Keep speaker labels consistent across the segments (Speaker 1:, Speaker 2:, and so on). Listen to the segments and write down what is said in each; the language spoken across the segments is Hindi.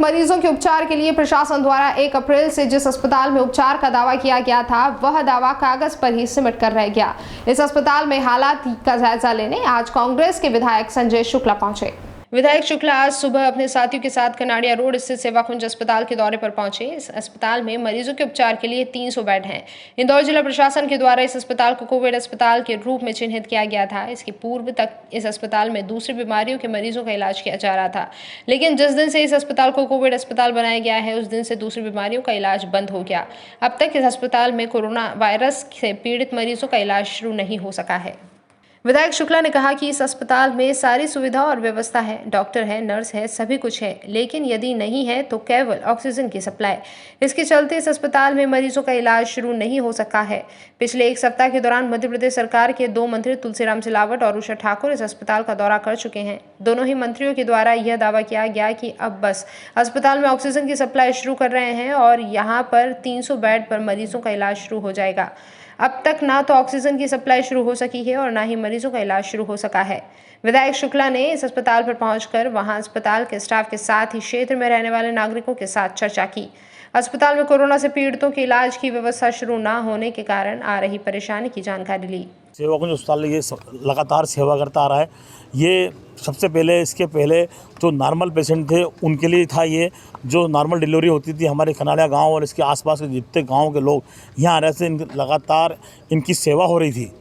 Speaker 1: मरीजों के उपचार के लिए प्रशासन द्वारा 1 अप्रैल से जिस अस्पताल में उपचार का दावा किया गया था, वह दावा कागज पर ही सिमट कर रह गया। इस अस्पताल में हालात का जायजा लेने आज कांग्रेस के विधायक संजय शुक्ला पहुंचे। विधायक शुक्ला आज सुबह अपने साथियों के साथ कनाडिया रोड स्थित सेवाकुंज अस्पताल के दौरे पर पहुंचे। इस अस्पताल में मरीजों के उपचार के लिए 300 बेड हैं। इंदौर जिला प्रशासन के द्वारा इस अस्पताल को कोविड अस्पताल के रूप में चिन्हित किया गया था। इसके पूर्व तक इस अस्पताल में दूसरी बीमारियों के मरीजों का इलाज किया जा रहा था, लेकिन जिस दिन से इस अस्पताल को कोविड अस्पताल बनाया गया है, उस दिन से दूसरी बीमारियों का इलाज बंद हो गया। अब तक इस अस्पताल में कोरोना वायरस से पीड़ित मरीजों का इलाज शुरू नहीं हो सका है। विधायक शुक्ला ने कहा कि इस अस्पताल में सारी सुविधा और व्यवस्था है, डॉक्टर है, नर्स है, सभी कुछ है, लेकिन यदि नहीं है तो केवल ऑक्सीजन की सप्लाई। इसके चलते इस अस्पताल में मरीजों का इलाज शुरू नहीं हो सका है। पिछले 1 सप्ताह के दौरान मध्य प्रदेश सरकार के 2 मंत्री तुलसीराम सिलावट और उषा ठाकुर इस अस्पताल का दौरा कर चुके हैं। दोनों ही मंत्रियों के द्वारा यह दावा किया गया कि अब बस अस्पताल में ऑक्सीजन की सप्लाई शुरू कर रहे हैं और यहाँ पर 300 बेड पर मरीजों का इलाज शुरू हो जाएगा। अब तक ना तो ऑक्सीजन की सप्लाई शुरू हो सकी है और ना ही मरीजों का इलाज शुरू हो सका है। विधायक शुक्ला ने इस अस्पताल पर पहुंचकर वहां अस्पताल के स्टाफ के साथ ही क्षेत्र में रहने वाले नागरिकों के साथ चर्चा की। अस्पताल में कोरोना से पीड़ितों के इलाज की व्यवस्था शुरू न होने के कारण आ रही परेशानी की जानकारी ली।
Speaker 2: सेवाकुंज अस्पताल ये लगातार सेवा करता आ रहा है। ये सबसे पहले इसके पहले जो नॉर्मल पेशेंट थे उनके लिए था, ये जो नॉर्मल डिलीवरी होती थी हमारे खनाड़िया गांव और इसके आसपास के जितने गांव के लोग यहाँ आ रहे थे, लगातार इनकी सेवा हो रही थी।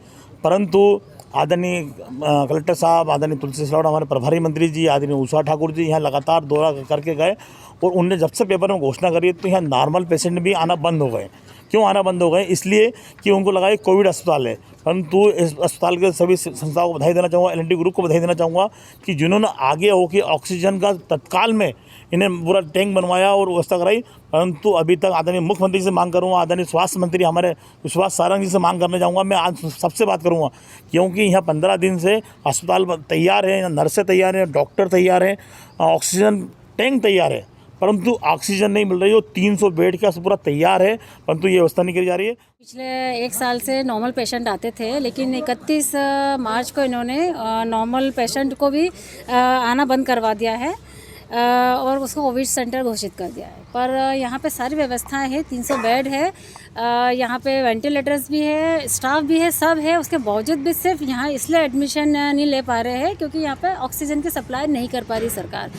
Speaker 2: परंतु आदरणीय कलेक्टर साहब, आदरणीय तुलसी सिलावट, हमारे प्रभारी मंत्री जी, आदरणीय उषा ठाकुर जी यहाँ लगातार दौरा करके गए और उनने जब से पेपर में घोषणा करी तो यहाँ नॉर्मल पेशेंट भी आना बंद हो गए। क्यों आना बंद हो गए? इसलिए कि उनको लगा ये कोविड अस्पताल है। परंतु इस अस्पताल के सभी संस्थाओं को बधाई देना चाहूँगा, L&T ग्रुप को बधाई देना चाहूँगा कि जिन्होंने आगे होकर ऑक्सीजन का तत्काल में इन्हें पूरा टैंक बनवाया और व्यवस्था कराई। परंतु अभी तक आदरणीय मुख्यमंत्री से मांग करूँगा, आदरणीय स्वास्थ्य मंत्री हमारे विश्वास सारंग जी से मांग करने जाऊँगा। मैं आज सबसे बात करूँगा क्योंकि यहाँ 15 दिन से अस्पताल तैयार है, नर्सें तैयार हैं, डॉक्टर तैयार हैं, ऑक्सीजन टैंक तैयार है, परंतु ऑक्सीजन नहीं मिल रही हो। 300 बेड का पूरा तैयार है, परंतु ये व्यवस्था नहीं करी जा रही है।
Speaker 3: पिछले 1 साल से नॉर्मल पेशेंट आते थे, लेकिन 31 मार्च को इन्होंने नॉर्मल पेशेंट को भी आना बंद करवा दिया है और उसको कोविड सेंटर घोषित कर दिया है। पर यहाँ पे सारी व्यवस्थाएं हैं, 300 बेड है, यहाँ पे वेंटिलेटर्स भी है, स्टाफ भी है, सब है। उसके बावजूद भी सिर्फ यहाँ इसलिए एडमिशन नहीं ले पा रहे हैं क्योंकि यहाँ पे ऑक्सीजन की सप्लाई नहीं कर पा रही सरकार।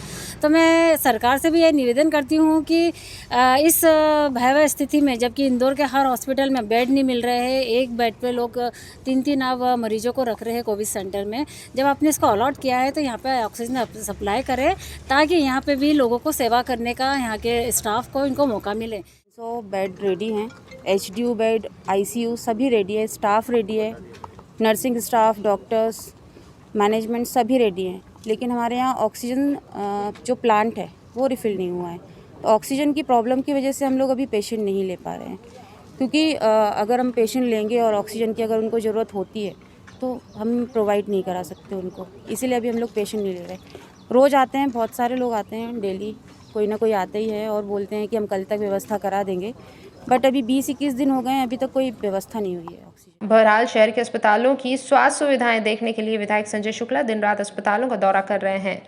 Speaker 3: तो मैं सरकार से भी ये निवेदन करती हूँ कि इस भयावह स्थिति में, जबकि इंदौर के हर हॉस्पिटल में बेड नहीं मिल रहे हैं, 1 बेड पे लोग 3-3 अब मरीजों को रख रहे हैं कोविड सेंटर में, जब आपने इसको अलॉट किया है तो यहाँ पे ऑक्सीजन सप्लाई करें ताकि यहाँ पे भी लोगों को सेवा करने का, यहाँ के स्टाफ को इनको मौका मिले।
Speaker 4: 100 बेड रेडी हैं, HDU बेड, ICU सभी रेडी है, स्टाफ रेडी है, नर्सिंग स्टाफ, डॉक्टर्स, मैनेजमेंट सभी रेडी हैं। लेकिन हमारे यहाँ ऑक्सीजन जो प्लांट है वो रिफ़िल नहीं हुआ है। तो ऑक्सीजन की प्रॉब्लम की वजह से हम लोग अभी पेशेंट नहीं ले पा रहे हैं, क्योंकि अगर हम पेशेंट लेंगे और ऑक्सीजन की अगर उनको ज़रूरत होती है तो हम प्रोवाइड नहीं करा सकते उनको, इसीलिए अभी हम लोग पेशेंट नहीं ले रहे। रोज़ आते हैं, बहुत सारे लोग आते हैं, डेली कोई ना कोई आता ही है और बोलते हैं कि हम कल तक व्यवस्था करा देंगे, बट अभी 20-21 दिन हो गए हैं, अभी तक कोई व्यवस्था नहीं हुई है ऑक्सीजन।
Speaker 1: बहरहाल शहर के अस्पतालों की स्वास्थ्य सुविधाएं देखने के लिए विधायक संजय शुक्ला दिन रात अस्पतालों का दौरा कर रहे हैं।